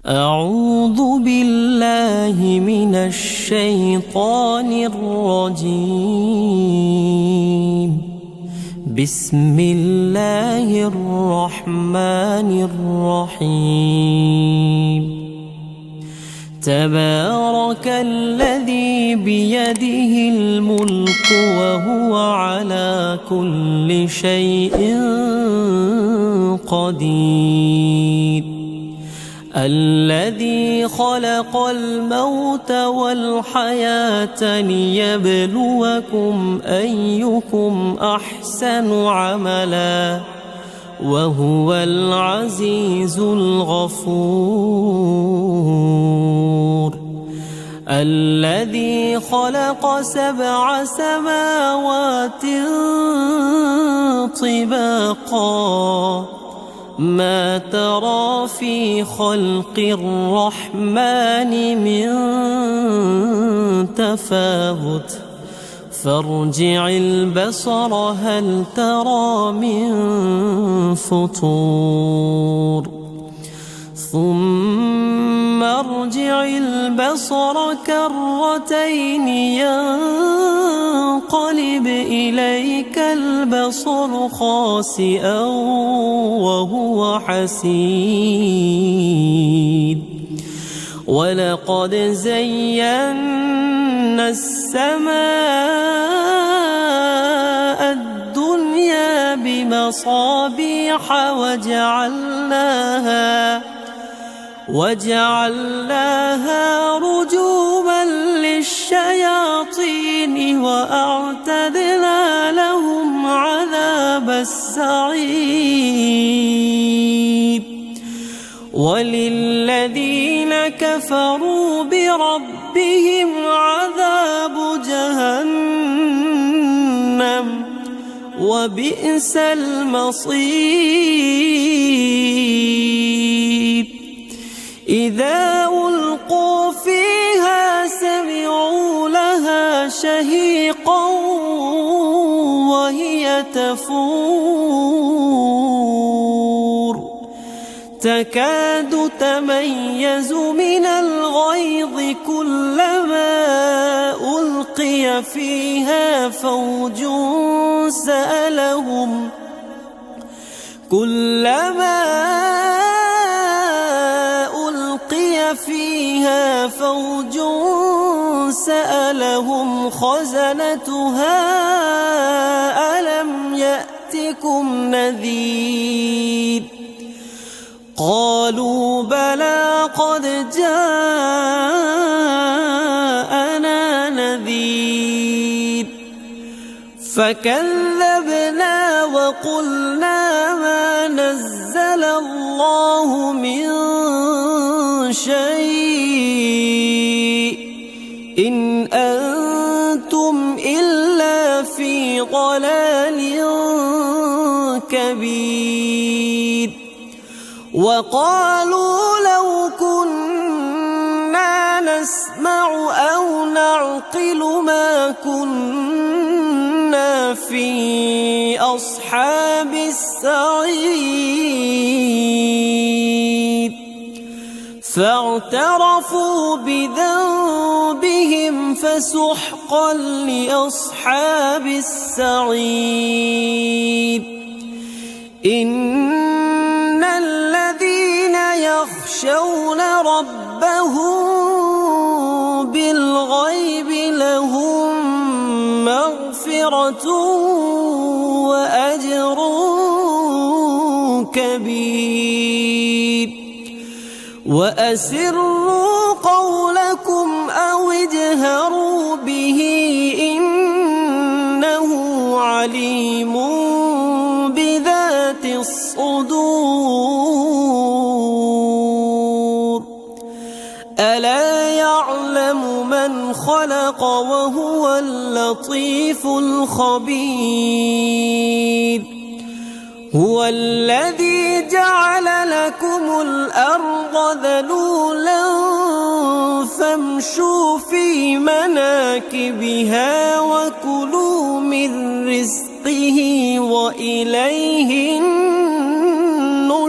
أعوذ بالله من الشيطان الرجيم. بسم الله الرحمن الرحيم. تبارك الذي بيده الملك وهو على كل شيء قدير. الذي خلق الموت والحياة ليبلوكم أيكم أحسن عملا وهو العزيز الغفور. الذي خلق 7 سماوات طباقا ما ترى في خلق الرحمن من تفاوت فارجع البصر هل ترى من فطور ثم ارجع البصر كرتين ينقلب إليك البصر خاسئا وهو حسير. ولقد زينا السماء الدنيا بمصابيح وجعلناها رجوما للشياطين وأعتدنا لهم عذاب السعير. وللذين كفروا بربهم عذاب جهنم وبئس المصير. إذا ألقوا فيها سمعوا لها شهيقا وهي تفور تكاد تميز من الغيظ كلما ألقي فيها فوج سألهم خزنتها ألم يأتكم نذير قالوا بلى قد جاءنا نذير فكذبنا وقلنا ما نزل الله من شيء إن أنتم إلا في ضلال كبير. وقالوا لو كنا نسمع أو نعقل ما كنا في أصحاب السعير فاعترفوا بذنبهم فسحقا لأصحاب السعير. إن الذين يخشون ربهم بالغيب لهم مغفرة وأجر كبير. وأسروا قولكم أو اجهروا به إنه عليم بذات الصدور. ألا يعلم من خلق وهو اللطيف الخبير. هو الذي جعل لكم الأرض ذلولا فامشوا في مناكبها وكلوا من رزقه وإليه النشور.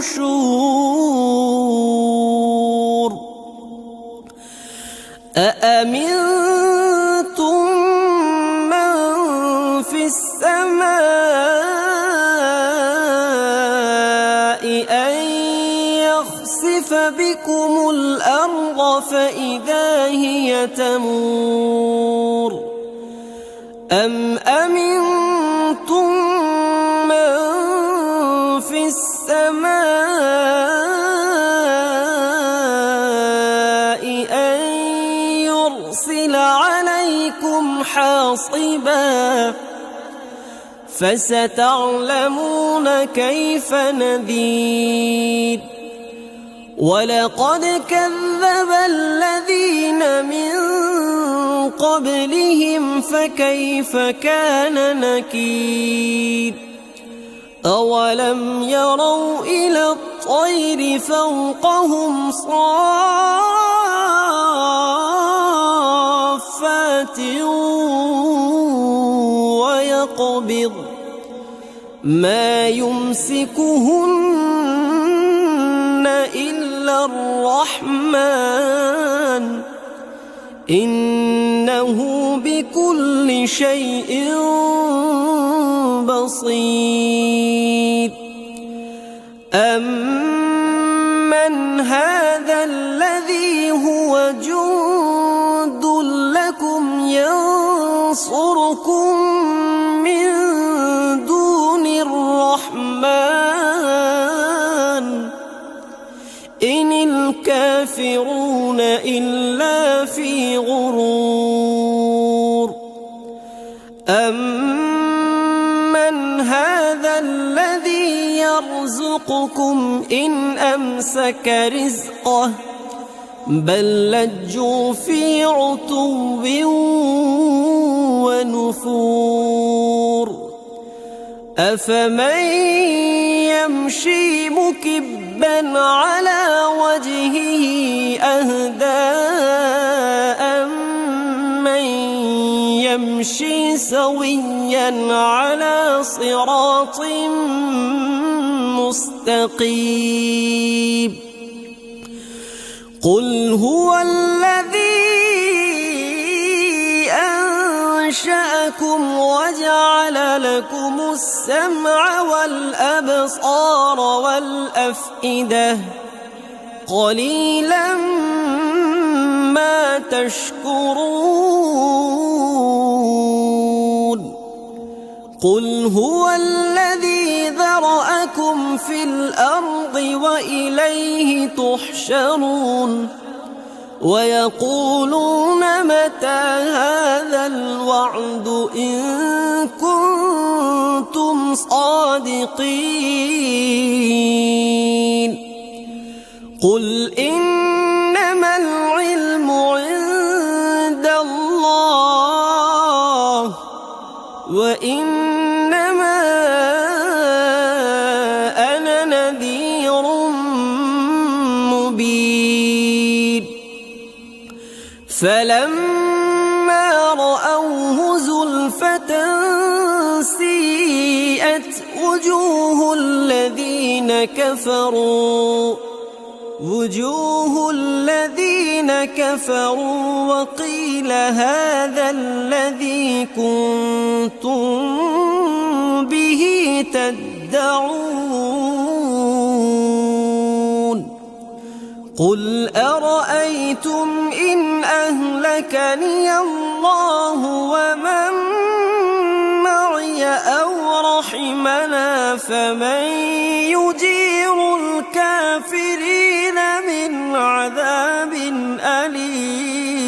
أأمنتم من في السماء أن يخسف بكم الأرض فإذا هي تمور أم أمنتم من في السماء أن يرسل عليكم حاصبا فستعلمون كيف نذير ولقد كذب الذين من قبلهم فكيف كان نكير أولم يروا إلى الطير فوقهم صافات ويقبض ما يمسكهن إلا الرحمن إنه بكل شيء بصير أمن هذا الذي هو جند لكم ينصركم من دون الرحمن إن الكافرون إلا في غرور أمن هذا الذي يرزقكم إن أمسك رزقه بل لجوا في عتو ونفور أفمن يمشي مكبا على وجهه أهدى أمن يمشي سويا على صراط مستقيم قل هو الذي أنشأكم وجعل لكم السمع والأبصار والأفئدة قليلا ما تشكرون قل هو الذي ذرأكم في الأرض وإليه تحشرون ويقولون متى هذا الوعد إن كنتم صادقين قل إنما العلم عند الله وإنما أنا نذير مبين فلما رأوه زلفة سيئت وجوه الذين كفروا وقيل هذا الذي كنتم به تدعون قل أرأيتم إن أهلكني الله ومن معي أو رحمنا فمن يجير الكافرين من عذاب أليم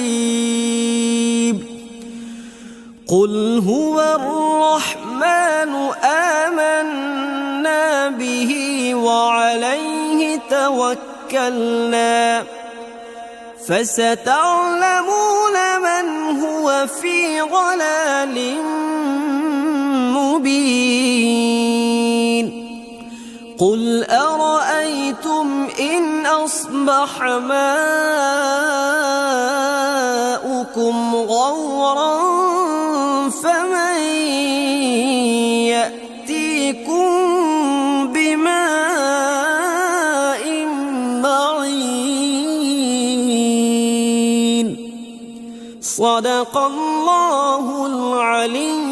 قل هو الرحمن آمنا به وعليه توكلنا فستعلمون من هو في ضلال مبين قل أرأيتم إن أصبح ماؤكم غورا فمن يأتيكم بماء معين صدق الله العلي